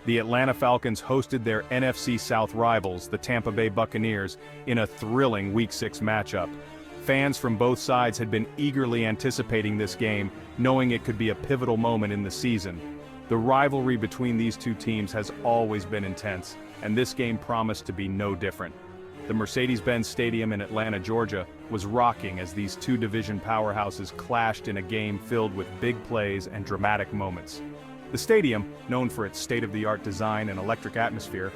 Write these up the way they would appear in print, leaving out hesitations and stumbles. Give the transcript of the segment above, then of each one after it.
The Atlanta Falcons hosted their NFC South rivals, the Tampa Bay Buccaneers, in a thrilling Week 6 matchup. Fans from both sides had been eagerly anticipating this game, knowing it could be a pivotal moment in the season. The rivalry between these two teams has always been intense, and this game promised to be no different. The Mercedes-Benz Stadium in Atlanta, Georgia, was rocking as these two division powerhouses clashed in a game filled with big plays and dramatic moments. The stadium, known for its state-of-the-art design and electric atmosphere,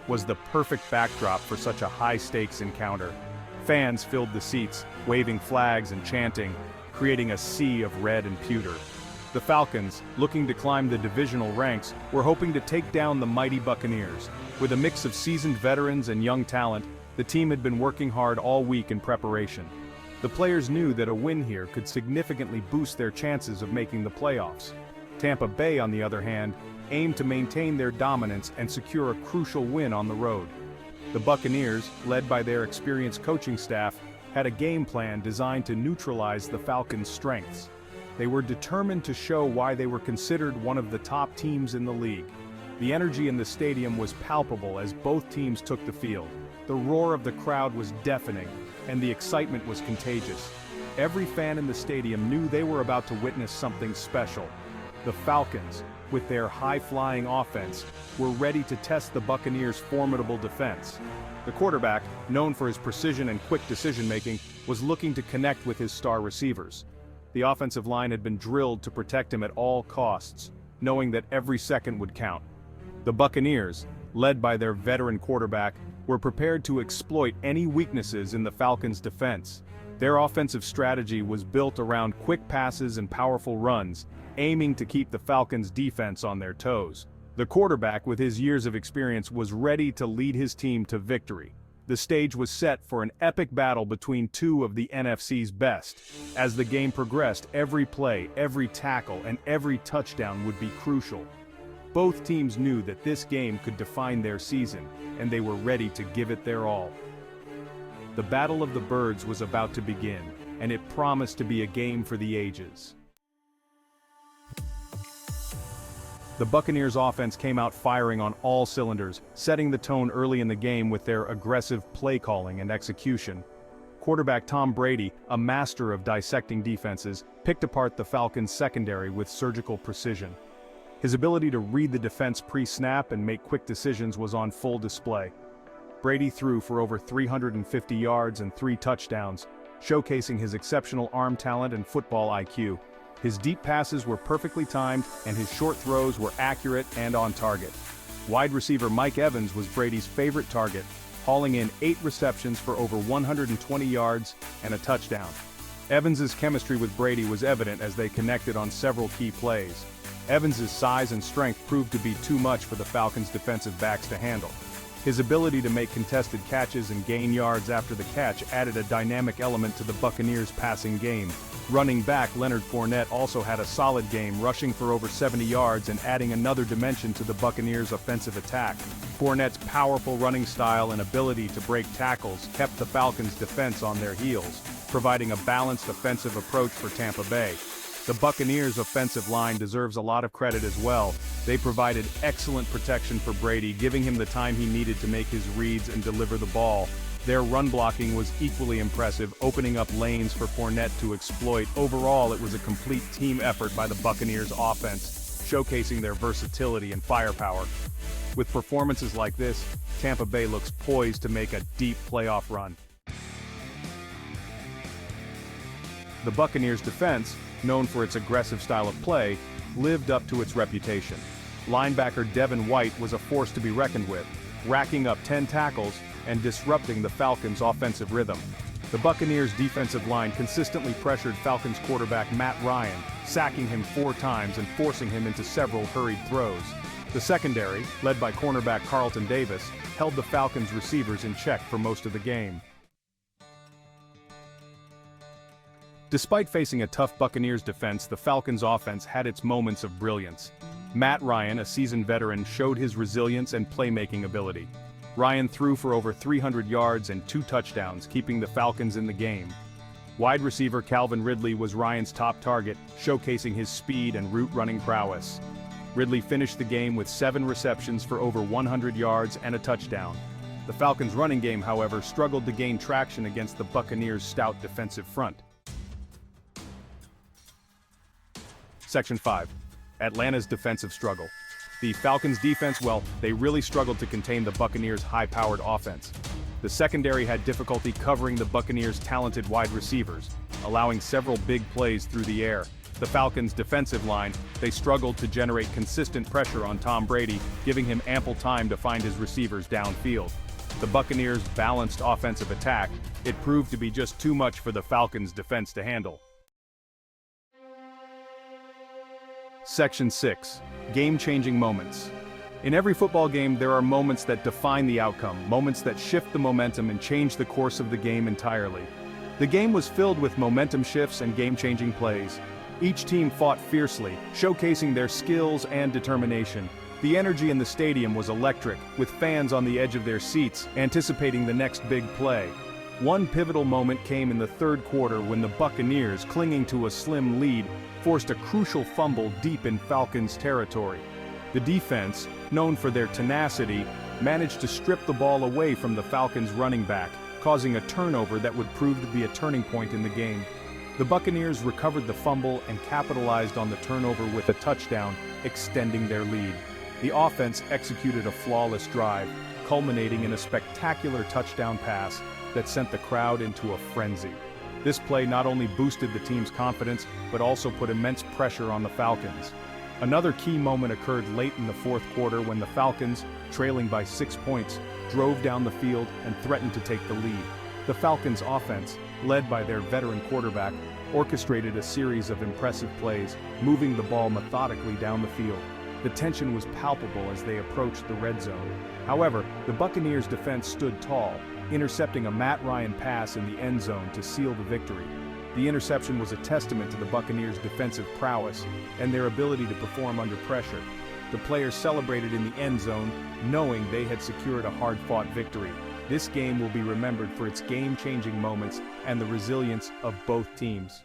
was the perfect backdrop for such a high-stakes encounter. Fans filled the seats, waving flags and chanting, creating a sea of red and pewter. The Falcons, looking to climb the divisional ranks, were hoping to take down the mighty Buccaneers. With a mix of seasoned veterans and young talent, the team had been working hard all week in preparation. The players knew that a win here could significantly boost their chances of making the playoffs. Tampa Bay, on the other hand, aimed to maintain their dominance and secure a crucial win on the road. The Buccaneers, led by their experienced coaching staff, had a game plan designed to neutralize the Falcons' strengths. They were determined to show why they were considered one of the top teams in the league. The energy in the stadium was palpable as both teams took the field. The roar of the crowd was deafening, and the excitement was contagious. Every fan in the stadium knew they were about to witness something special. The Falcons, with their high-flying offense, were ready to test the Buccaneers' formidable defense. The quarterback, known for his precision and quick decision-making, was looking to connect with his star receivers. The offensive line had been drilled to protect him at all costs, knowing that every second would count. The Buccaneers, led by their veteran quarterback, were prepared to exploit any weaknesses in the Falcons' defense. Their offensive strategy was built around quick passes and powerful runs, aiming to keep the Falcons' defense on their toes. The quarterback, with his years of experience, was ready to lead his team to victory. The stage was set for an epic battle between two of the NFC's best. As the game progressed, every play, every tackle, and every touchdown would be crucial. Both teams knew that this game could define their season, and they were ready to give it their all. The Battle of the Birds was about to begin, and it promised to be a game for the ages. The Buccaneers' offense came out firing on all cylinders, setting the tone early in the game with their aggressive play calling and execution. Quarterback Tom Brady, a master of dissecting defenses, picked apart the Falcons' secondary with surgical precision. His ability to read the defense pre-snap and make quick decisions was on full display. Brady threw for over 350 yards and 3 touchdowns, showcasing his exceptional arm talent and football IQ. His deep passes were perfectly timed, and his short throws were accurate and on target. Wide receiver Mike Evans was Brady's favorite target, hauling in 8 receptions for over 120 yards and a touchdown. Evans's chemistry with Brady was evident as they connected on several key plays. Evans's size and strength proved to be too much for the Falcons' defensive backs to handle. His ability to make contested catches and gain yards after the catch added a dynamic element to the Buccaneers' passing game. Running back Leonard Fournette also had a solid game, rushing for over 70 yards and adding another dimension to the Buccaneers' offensive attack. Fournette's powerful running style and ability to break tackles kept the Falcons' defense on their heels, providing a balanced offensive approach for Tampa Bay. The Buccaneers' offensive line deserves a lot of credit as well. They provided excellent protection for Brady, giving him the time he needed to make his reads and deliver the ball. Their run blocking was equally impressive, opening up lanes for Fournette to exploit. Overall, it was a complete team effort by the Buccaneers' offense, showcasing their versatility and firepower. With performances like this, Tampa Bay looks poised to make a deep playoff run. The Buccaneers' defense, known for its aggressive style of play, lived up to its reputation. Linebacker Devin White was a force to be reckoned with, racking up 10 tackles and disrupting the Falcons' offensive rhythm. The Buccaneers' defensive line consistently pressured Falcons quarterback Matt Ryan, sacking him 4 times and forcing him into several hurried throws. The secondary, led by cornerback Carlton Davis, held the Falcons' receivers in check for most of the game. Despite facing a tough Buccaneers defense, the Falcons' offense had its moments of brilliance. Matt Ryan, a seasoned veteran, showed his resilience and playmaking ability. Ryan threw for over 300 yards and 2 touchdowns, keeping the Falcons in the game. Wide receiver Calvin Ridley was Ryan's top target, showcasing his speed and route running prowess. Ridley finished the game with 7 receptions for over 100 yards and a touchdown. The Falcons' running game, however, struggled to gain traction against the Buccaneers' stout defensive front. Section 5. Atlanta's defensive struggle. The Falcons' defense, well, they really struggled to contain the Buccaneers' high-powered offense. The secondary had difficulty covering the Buccaneers' talented wide receivers, allowing several big plays through the air. The Falcons' defensive line, they struggled to generate consistent pressure on Tom Brady, giving him ample time to find his receivers downfield. The Buccaneers' balanced offensive attack, it proved to be just too much for the Falcons' defense to handle. Section 6. Game-changing moments. In every football game, there are moments that define the outcome, moments that shift the momentum and change the course of the game entirely. The game was filled with momentum shifts and game-changing plays. Each team fought fiercely, showcasing their skills and determination. The energy in the stadium was electric, with fans on the edge of their seats, anticipating the next big play. One pivotal moment came in the third quarter when the Buccaneers, clinging to a slim lead, forced a crucial fumble deep in Falcons territory. The defense, known for their tenacity, managed to strip the ball away from the Falcons' running back, causing a turnover that would prove to be a turning point in the game. The Buccaneers recovered the fumble and capitalized on the turnover with a touchdown, extending their lead. The offense executed a flawless drive, culminating in a spectacular touchdown pass that sent the crowd into a frenzy. This play not only boosted the team's confidence, but also put immense pressure on the Falcons. Another key moment occurred late in the fourth quarter when the Falcons, trailing by 6 points, drove down the field and threatened to take the lead. The Falcons' offense, led by their veteran quarterback, orchestrated a series of impressive plays, moving the ball methodically down the field. The tension was palpable as they approached the red zone. However, the Buccaneers' defense stood tall, intercepting a Matt Ryan pass in the end zone to seal the victory. The interception was a testament to the Buccaneers' defensive prowess and their ability to perform under pressure. The players celebrated in the end zone, knowing they had secured a hard-fought victory. This game will be remembered for its game-changing moments and the resilience of both teams.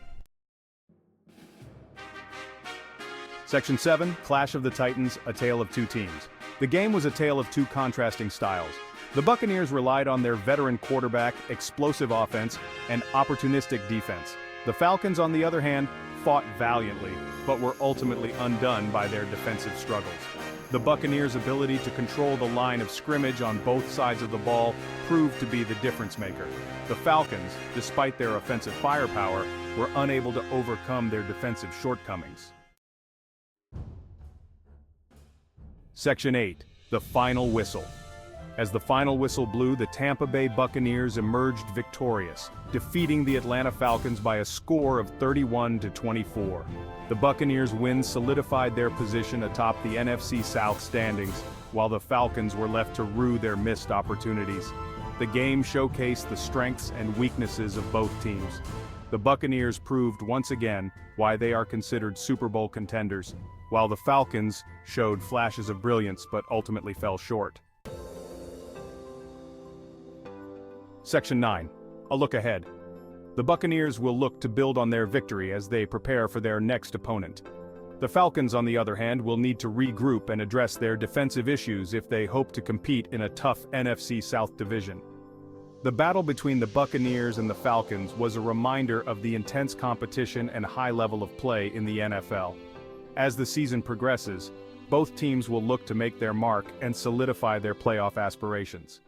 Section 7, Clash of the Titans, a tale of two teams. The game was a tale of two contrasting styles. The Buccaneers relied on their veteran quarterback, explosive offense, and opportunistic defense. The Falcons, on the other hand, fought valiantly, but were ultimately undone by their defensive struggles. The Buccaneers' ability to control the line of scrimmage on both sides of the ball proved to be the difference maker. The Falcons, despite their offensive firepower, were unable to overcome their defensive shortcomings. Section 8, the final whistle. As the final whistle blew, the Tampa Bay Buccaneers emerged victorious, defeating the Atlanta Falcons by a score of 31-24. The Buccaneers' win solidified their position atop the NFC South standings, while the Falcons were left to rue their missed opportunities. The game showcased the strengths and weaknesses of both teams. The Buccaneers proved once again why they are considered Super Bowl contenders, while the Falcons showed flashes of brilliance but ultimately fell short. Section 9. A look ahead. The Buccaneers will look to build on their victory as they prepare for their next opponent. The Falcons, on the other hand, will need to regroup and address their defensive issues if they hope to compete in a tough NFC South division. The battle between the Buccaneers and the Falcons was a reminder of the intense competition and high level of play in the NFL. As the season progresses, both teams will look to make their mark and solidify their playoff aspirations.